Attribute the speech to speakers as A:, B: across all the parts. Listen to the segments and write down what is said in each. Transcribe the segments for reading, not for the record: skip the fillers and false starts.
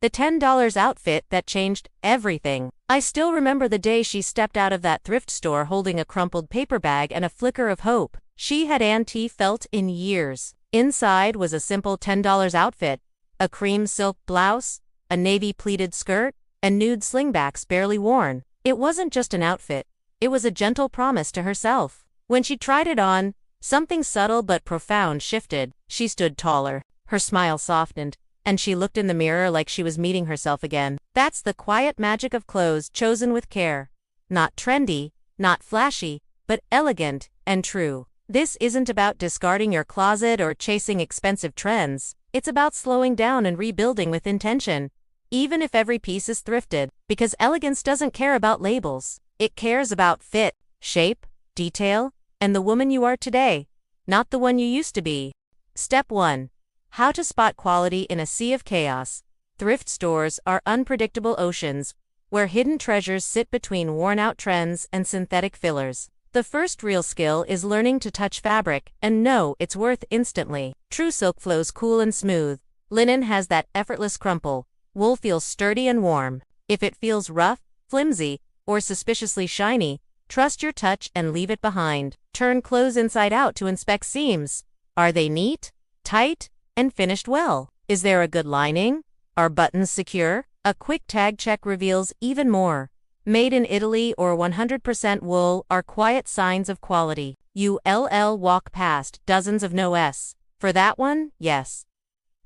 A: The $10 outfit that changed everything. I still remember the day she stepped out of that thrift store holding a crumpled paper bag and a flicker of hope. She hadn't felt in years. Inside was a simple $10 outfit, a cream silk blouse, a navy pleated skirt, and nude slingbacks barely worn. It wasn't just an outfit, it was a gentle promise to herself. When she tried it on, something subtle but profound shifted. She stood taller, her smile softened, and she looked in the mirror like she was meeting herself again. That's the quiet magic of clothes chosen with care. Not trendy, not flashy, but elegant and true. This isn't about discarding your closet or chasing expensive trends. It's about slowing down and rebuilding with intention, even if every piece is thrifted, because elegance doesn't care about labels. It cares about fit, shape, detail, and the woman you are today, not the one you used to be. Step 1. How to spot quality in a sea of chaos. Thrift stores are unpredictable oceans where hidden treasures sit between worn-out trends and synthetic fillers. The first real skill is learning to touch fabric and know its worth instantly. True silk flows cool and smooth. Linen has that effortless crumple. Wool feels sturdy and warm. If it feels rough, flimsy, or suspiciously shiny, trust your touch and leave it behind. Turn clothes inside out to inspect seams. Are they neat, tight, and finished well? Is there a good lining? Are buttons secure? A quick tag check reveals even more. Made in Italy or 100% wool are quiet signs of quality. You'll walk past dozens of no S. For that one, yes.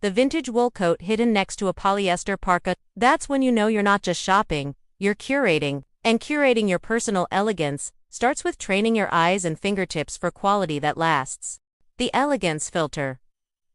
A: The vintage wool coat hidden next to a polyester parka. That's when you know you're not just shopping, you're curating. And curating your personal elegance starts with training your eyes and fingertips for quality that lasts. The elegance filter.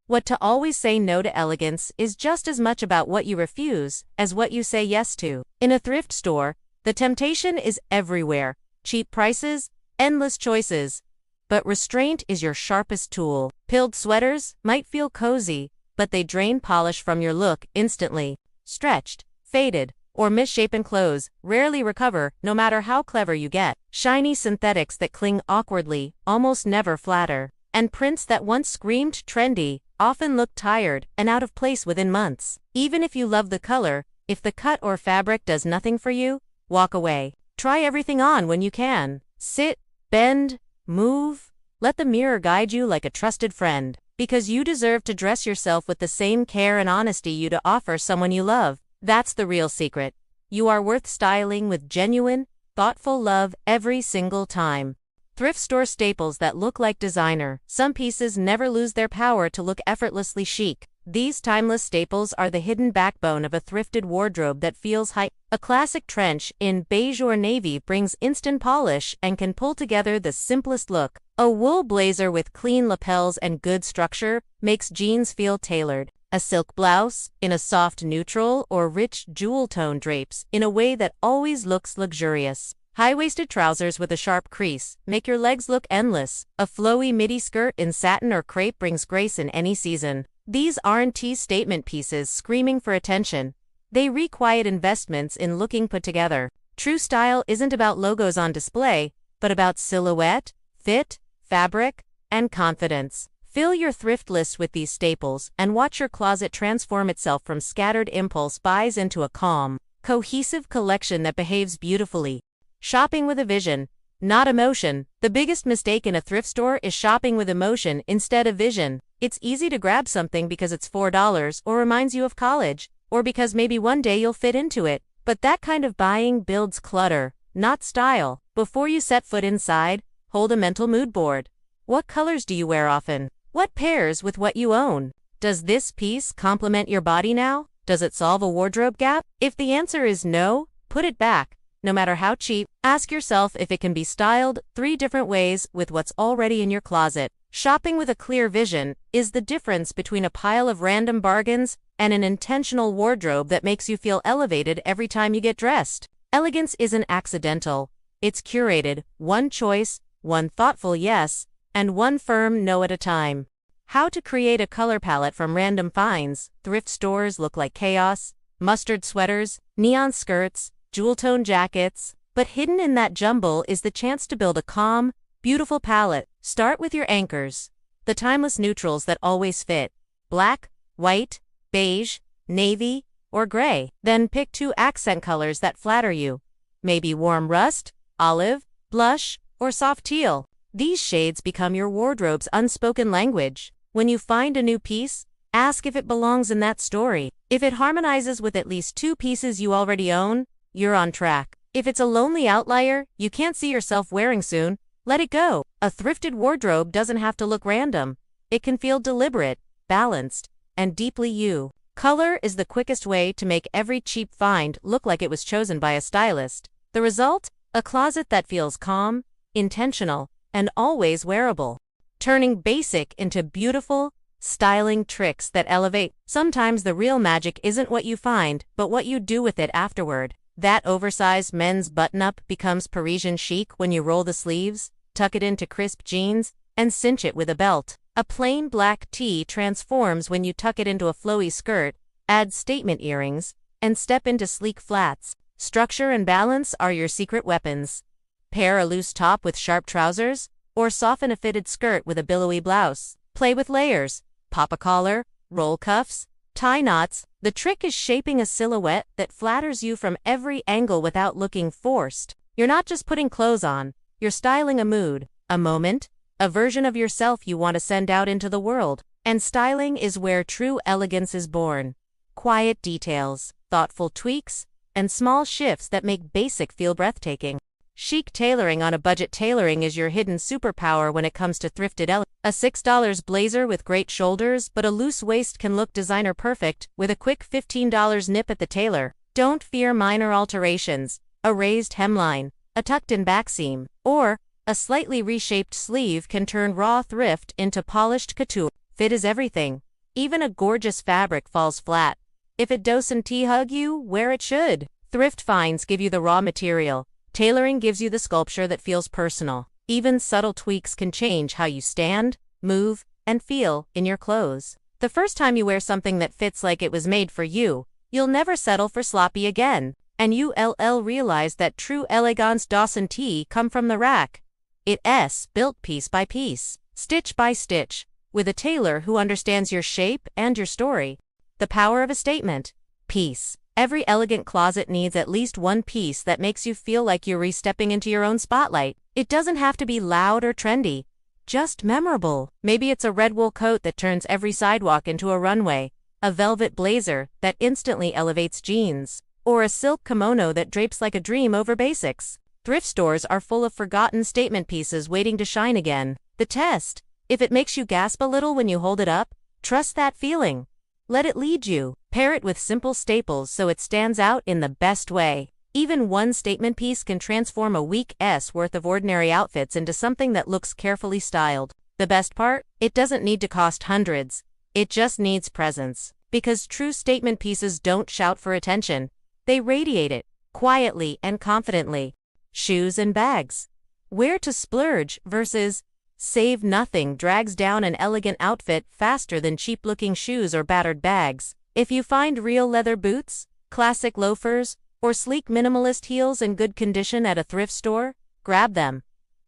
A: What to always say no to elegance is just as much about what you refuse as what you say yes to. In a thrift store, the temptation is everywhere. Cheap prices, endless choices. But restraint is your sharpest tool. Pilled sweaters might feel cozy, but they drain polish from your look instantly. Stretched, faded, or misshapen clothes rarely recover no matter how clever you get. Shiny synthetics that cling awkwardly almost never flatter. And prints that once screamed trendy often look tired and out of place within months. Even if you love the color, if the cut or fabric does nothing for you, walk away. Try everything on when you can. Sit, bend, move. Let the mirror guide you like a trusted friend. Because you deserve to dress yourself with the same care and honesty you to offer someone you love. That's the real secret. You are worth styling with genuine, thoughtful love every single time. Thrift store staples that look like designer. Some pieces never lose their power to look effortlessly chic. These timeless staples are the hidden backbone of a thrifted wardrobe that feels high. A classic trench in beige or navy brings instant polish and can pull together the simplest look. A wool blazer with clean lapels and good structure makes jeans feel tailored. A silk blouse in a soft neutral or rich jewel tone drapes in a way that always looks luxurious. High-waisted trousers with a sharp crease make your legs look endless. A flowy midi skirt in satin or crepe brings grace in any season. These aren't statement pieces screaming for attention. They require investments in looking put together. True style isn't about logos on display, but about silhouette, fit, fabric, and confidence. Fill your thrift list with these staples and watch your closet transform itself from scattered impulse buys into a calm, cohesive collection that behaves beautifully. Shopping with a vision, not emotion. The biggest mistake in a thrift store is shopping with emotion instead of vision. It's easy to grab something because it's $4 or reminds you of college, or because maybe one day you'll fit into it. But that kind of buying builds clutter, not style. Before you set foot inside, hold a mental mood board. What colors do you wear often? What pairs with what you own? Does this piece complement your body now? Does it solve a wardrobe gap? If the answer is no, put it back. No matter how cheap, ask yourself if it can be styled 3 different ways with what's already in your closet. Shopping with a clear vision is the difference between a pile of random bargains and an intentional wardrobe that makes you feel elevated every time you get dressed. Elegance isn't accidental. It's curated, one choice, one thoughtful yes, and one firm no at a time. How to create a color palette from random finds. Thrift stores look like chaos. Mustard sweaters, neon skirts, jewel-tone jackets, but hidden in that jumble is the chance to build a calm, beautiful palette. Start with your anchors, the timeless neutrals that always fit. Black, white, beige, navy, or gray. Then pick 2 accent colors that flatter you. Maybe warm rust, olive, blush, or soft teal. These shades become your wardrobe's unspoken language. When you find a new piece, ask if it belongs in that story. If it harmonizes with at least 2 pieces you already own, you're on track. If it's a lonely outlier you can't see yourself wearing soon, let it go. A thrifted wardrobe doesn't have to look random. It can feel deliberate, balanced, and deeply you. Color is the quickest way to make every cheap find look like it was chosen by a stylist. The result? A closet that feels calm, intentional, and always wearable. Turning basic into beautiful, styling tricks that elevate. Sometimes the real magic isn't what you find, but what you do with it afterward. That oversized men's button-up becomes Parisian chic when you roll the sleeves, tuck it into crisp jeans, and cinch it with a belt. A plain black tee transforms when you tuck it into a flowy skirt, add statement earrings, and step into sleek flats. Structure and balance are your secret weapons. Pair a loose top with sharp trousers, or soften a fitted skirt with a billowy blouse. Play with layers, pop a collar, roll cuffs, tie knots. The trick is shaping a silhouette that flatters you from every angle without looking forced. You're not just putting clothes on, you're styling a mood, a moment, a version of yourself you want to send out into the world. And styling is where true elegance is born. Quiet details, thoughtful tweaks, and small shifts that make basic feel breathtaking. Chic tailoring on a budget. Tailoring is your hidden superpower when it comes to thrifted elegance. A $6 blazer with great shoulders but a loose waist can look designer perfect with a quick $15 nip at the tailor. Don't fear minor alterations. A raised hemline, a tucked-in back seam, or a slightly reshaped sleeve can turn raw thrift into polished couture. Fit is everything. Even a gorgeous fabric falls flat. If it doesn't hug you where it should. Thrift finds give you the raw material. Tailoring gives you the sculpture that feels personal. Even subtle tweaks can change how you stand, move, and feel in your clothes. The first time you wear something that fits like it was made for you, you'll never settle for sloppy again. And you'll realize that true elegance doesn't come from the rack. It's built piece by piece, stitch by stitch, with a tailor who understands your shape and your story. The power of a statement piece. Every elegant closet needs at least one piece that makes you feel like you're re-stepping into your own spotlight. It doesn't have to be loud or trendy, just memorable. Maybe it's a red wool coat that turns every sidewalk into a runway, a velvet blazer that instantly elevates jeans, or a silk kimono that drapes like a dream over basics. Thrift stores are full of forgotten statement pieces waiting to shine again. The test: if it makes you gasp a little when you hold it up, trust that feeling. Let it lead you. Pair it with simple staples so it stands out in the best way. Even one statement piece can transform a week's worth of ordinary outfits into something that looks carefully styled. The best part? It doesn't need to cost hundreds. It just needs presence. Because true statement pieces don't shout for attention. They radiate it, quietly and confidently. Shoes and bags. Where to splurge versus save nothing drags down an elegant outfit faster than cheap-looking shoes or battered bags. If you find real leather boots, classic loafers, or sleek minimalist heels in good condition at a thrift store, grab them.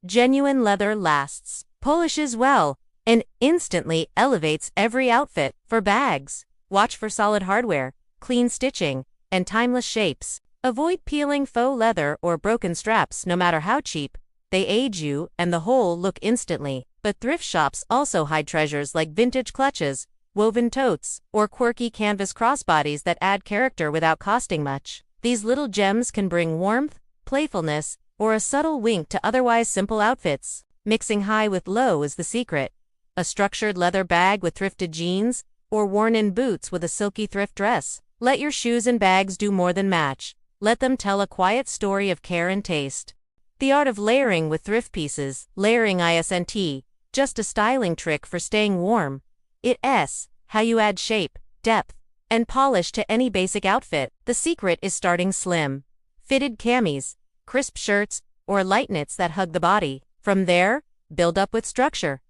A: Genuine leather lasts, polishes well, and instantly elevates every outfit. For bags, watch for solid hardware, clean stitching, and timeless shapes. Avoid peeling faux leather or broken straps no matter how cheap. They age you and the whole look instantly. But thrift shops also hide treasures like vintage clutches, woven totes, or quirky canvas crossbodies that add character without costing much. These little gems can bring warmth, playfulness, or a subtle wink to otherwise simple outfits. Mixing high with low is the secret. A structured leather bag with thrifted jeans, or worn-in boots with a silky thrift dress. Let your shoes and bags do more than match. Let them tell a quiet story of care and taste. The art of layering with thrift pieces. Layering isn't just a styling trick for staying warm. It's how you add shape, depth, and polish to any basic outfit. The secret is starting slim. Fitted camis, crisp shirts, or light knits that hug the body. From there, build up with structure.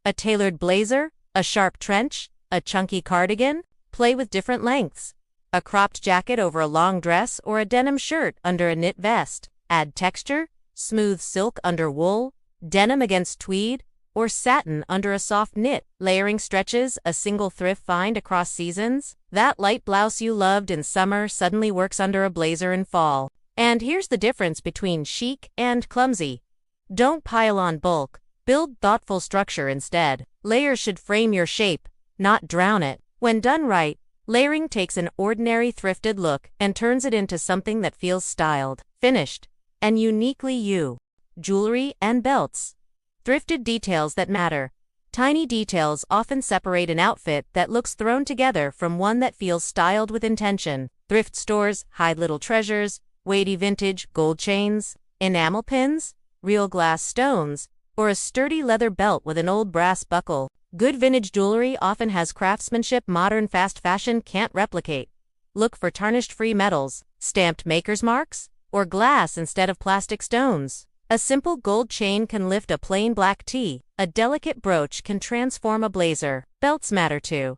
A: A tailored blazer, a sharp trench, a chunky cardigan. Play with different lengths. A cropped jacket over a long dress or a denim shirt under a knit vest. Add texture, smooth silk under wool, denim against tweed, or satin under a soft knit. Layering stretches, a single thrift find across seasons. That light blouse you loved in summer suddenly works under a blazer in fall. And here's the difference between chic and clumsy. Don't pile on bulk. Build thoughtful structure instead. Layers should frame your shape, not drown it. When done right, layering takes an ordinary thrifted look and turns it into something that feels styled, finished, and uniquely you. Jewelry and belts. Thrifted details that matter. Tiny details often separate an outfit that looks thrown together from one that feels styled with intention. Thrift stores hide little treasures, weighty vintage gold chains, enamel pins, real glass stones, or a sturdy leather belt with an old brass buckle. Good vintage jewelry often has craftsmanship modern fast fashion can't replicate. Look for tarnished-free metals, stamped maker's marks, or glass instead of plastic stones. A simple gold chain can lift a plain black tee. A delicate brooch can transform a blazer. Belts matter too.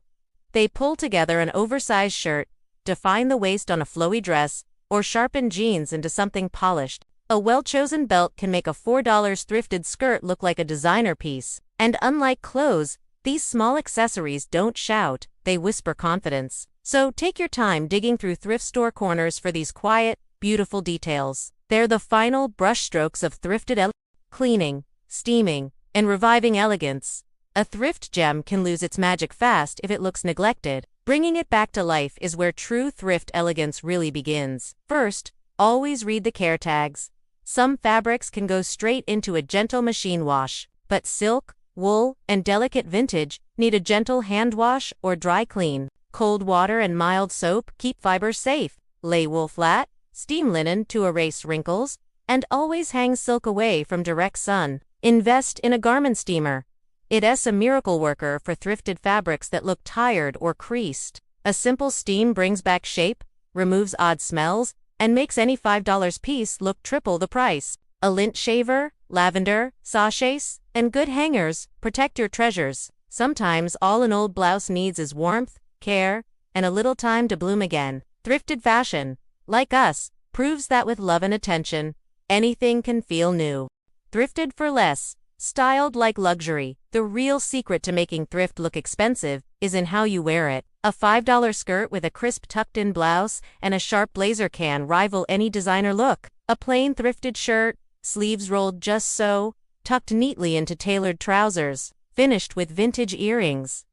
A: They pull together an oversized shirt, define the waist on a flowy dress, or sharpen jeans into something polished. A well-chosen belt can make a $4 thrifted skirt look like a designer piece. And unlike clothes, these small accessories don't shout, they whisper confidence. So take your time digging through thrift store corners for these quiet, beautiful details. They're the final brushstrokes of thrifted cleaning, steaming, and reviving elegance. A thrift gem can lose its magic fast if it looks neglected. Bringing it back to life is where true thrift elegance really begins. First, always read the care tags. Some fabrics can go straight into a gentle machine wash, but silk, wool, and delicate vintage need a gentle hand wash or dry clean. Cold water and mild soap keep fibers safe. Lay wool flat, steam linen to erase wrinkles, and always hang silk away from direct sun. Invest in a garment steamer. It's a miracle worker for thrifted fabrics that look tired or creased. A simple steam brings back shape, removes odd smells, and makes any $5 piece look triple the price. A lint shaver, lavender, sachets, and good hangers protect your treasures. Sometimes all an old blouse needs is warmth, care, and a little time to bloom again. Thrifted fashion, like us, proves that with love and attention, anything can feel new. Thrifted for less, styled like luxury. The real secret to making thrift look expensive is in how you wear it. A $5 skirt with a crisp tucked-in blouse and a sharp blazer can rival any designer look. A plain thrifted shirt, sleeves rolled just so, tucked neatly into tailored trousers, finished with vintage earrings.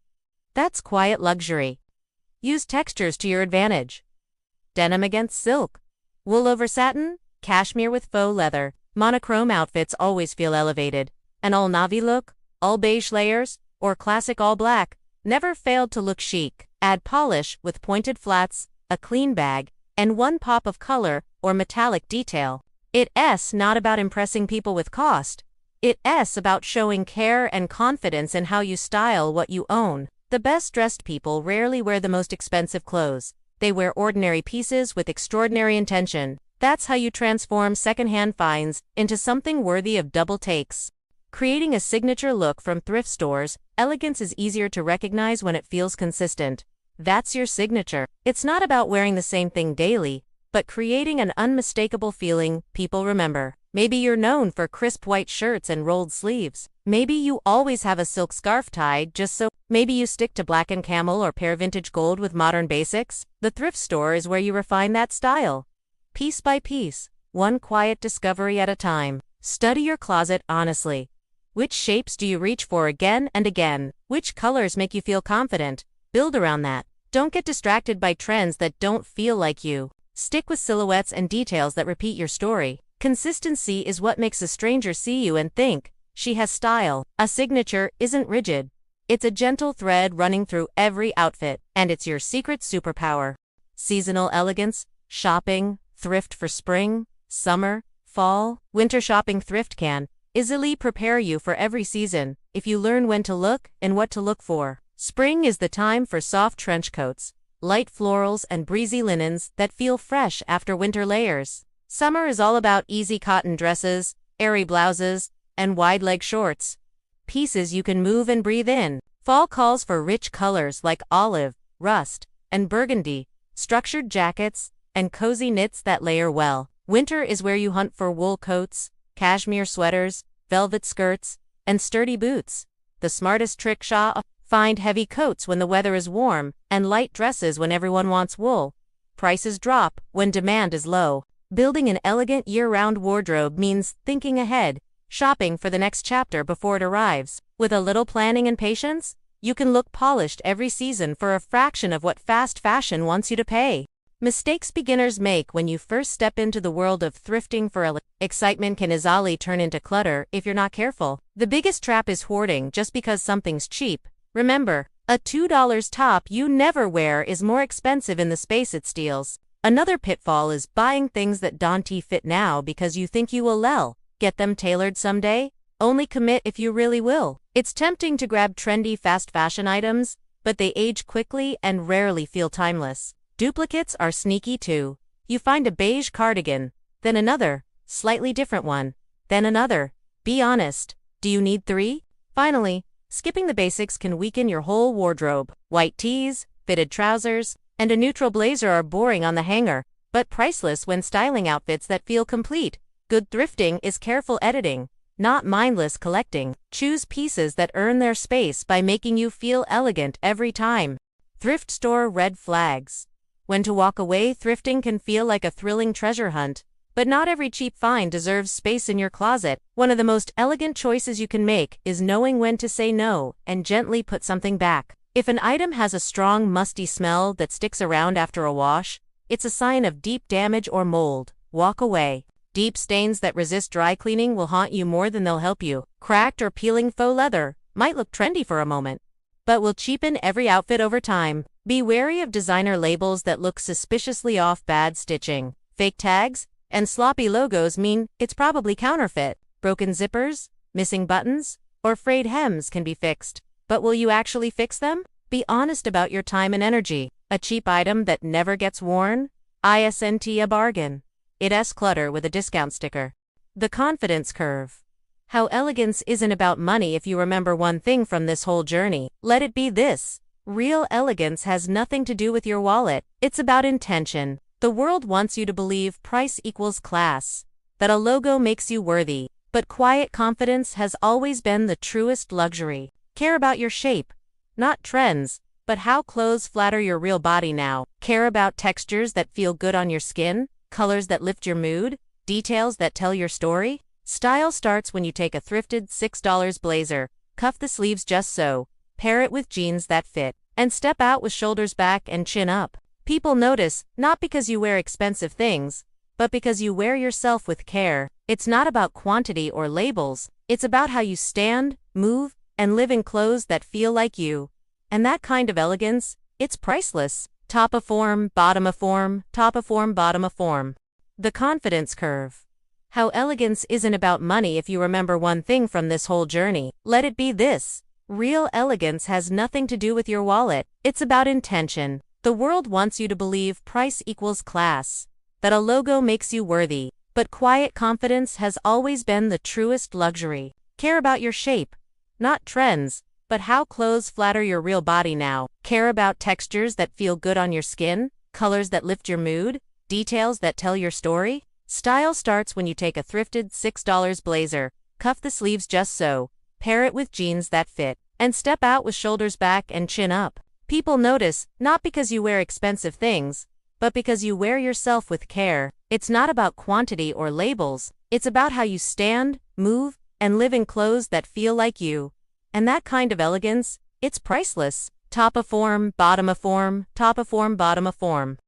A: That's quiet luxury. Use textures to your advantage. Denim against silk, wool over satin, cashmere with faux leather. Monochrome outfits always feel elevated. An all-navy look, all beige layers, or classic all-black never failed to look chic. Add polish with pointed flats, a clean bag, and one pop of color or metallic detail. It's not about impressing people with cost. It's about showing care and confidence in how you style what you own. The best-dressed people rarely wear the most expensive clothes. They wear ordinary pieces with extraordinary intention. That's how you transform secondhand finds into something worthy of double takes. Creating a signature look from thrift stores, elegance is easier to recognize when it feels consistent. That's your signature. It's not about wearing the same thing daily, but creating an unmistakable feeling people remember. Maybe you're known for crisp white shirts and rolled sleeves. Maybe you always have a silk scarf tied just so. Maybe you stick to black and camel or pair vintage gold with modern basics. The thrift store is where you refine that style. Piece by piece, one quiet discovery at a time. Study your closet honestly. Which shapes do you reach for again and again? Which colors make you feel confident? Build around that. Don't get distracted by trends that don't feel like you. Stick with silhouettes and details that repeat your story. Consistency is what makes a stranger see you and think, she has style. A signature isn't rigid. It's a gentle thread running through every outfit, and it's your secret superpower. Seasonal elegance, shopping, thrift for spring, summer, fall, winter shopping. Thrift can easily prepare you for every season if you learn when to look and what to look for. Spring is the time for soft trench coats, light florals, and breezy linens that feel fresh after winter layers. Summer is all about easy cotton dresses, airy blouses, and wide leg shorts. Pieces you can move and breathe in. Fall calls for rich colors like olive, rust, and burgundy, structured jackets, and cozy knits that layer well. Winter is where you hunt for wool coats, cashmere sweaters, velvet skirts, and sturdy boots. The smartest trick, Shaw, find heavy coats when the weather is warm, and light dresses when everyone wants wool. Prices drop when demand is low. Building an elegant year-round wardrobe means thinking ahead, shopping for the next chapter before it arrives. With a little planning and patience, you can look polished every season for a fraction of what fast fashion wants you to pay. Mistakes beginners make when you first step into the world of thrifting for excitement can easily turn into clutter if you're not careful. The biggest trap is hoarding just because something's cheap. Remember, a $2 top you never wear is more expensive in the space it steals. Another pitfall is buying things that don't fit now because you think you will get them tailored someday. Only commit if you really will. It's tempting to grab trendy fast fashion items, but they age quickly and rarely feel timeless. Duplicates are sneaky too. You find a beige cardigan, then another, slightly different one, then another. Be honest, do you need 3? Finally, skipping the basics can weaken your whole wardrobe. White tees, fitted trousers, and a neutral blazer are boring on the hanger, but priceless when styling outfits that feel complete. Good thrifting is careful editing, not mindless collecting. Choose pieces that earn their space by making you feel elegant every time. Thrift store red flags. When to walk away, thrifting can feel like a thrilling treasure hunt, but not every cheap find deserves space in your closet. One of the most elegant choices you can make is knowing when to say no and gently put something back. If an item has a strong, musty smell that sticks around after a wash, it's a sign of deep damage or mold. Walk away. Deep stains that resist dry cleaning will haunt you more than they'll help you. Cracked or peeling faux leather might look trendy for a moment, but will cheapen every outfit over time. Be wary of designer labels that look suspiciously off. Bad stitching, fake tags, and sloppy logos mean it's probably counterfeit. Broken zippers, missing buttons, or frayed hems can be fixed, but will you actually fix them? Be honest about your time and energy. A cheap item that never gets worn? Isn't a bargain. It's clutter with a discount sticker. The confidence curve. How elegance isn't about money. If you remember one thing from this whole journey, let it be this. Real elegance has nothing to do with your wallet. It's about intention. The world wants you to believe price equals class, that a logo makes you worthy, but quiet confidence has always been the truest luxury. Care about your shape, not trends, but how clothes flatter your real body now. Care about textures that feel good on your skin, colors that lift your mood, details that tell your story. Style starts when you take a thrifted $6 blazer, cuff the sleeves just so, pair it with jeans that fit, and step out with shoulders back and chin up. People notice, not because you wear expensive things, but because you wear yourself with care. It's not about quantity or labels, it's about how you stand, move, and live in clothes that feel like you. And that kind of elegance, it's priceless. Top of form, bottom of form, top of form, bottom of form. The confidence curve. How elegance isn't about money. If you remember one thing from this whole journey, let it be this. Real elegance has nothing to do with your wallet. It's about intention. The world wants you to believe price equals class, that a logo makes you worthy, but quiet confidence has always been the truest luxury. Care about your shape, not trends, but how clothes flatter your real body now. Care about textures that feel good on your skin, colors that lift your mood, details that tell your story. Style starts when you take a thrifted $6 blazer, cuff the sleeves just so, pair it with jeans that fit, and step out with shoulders back and chin up. People notice, not because you wear expensive things, but because you wear yourself with care. It's not about quantity or labels, it's about how you stand, move, and live in clothes that feel like you. And that kind of elegance, it's priceless. Top of form, bottom of form, top of form, bottom of form.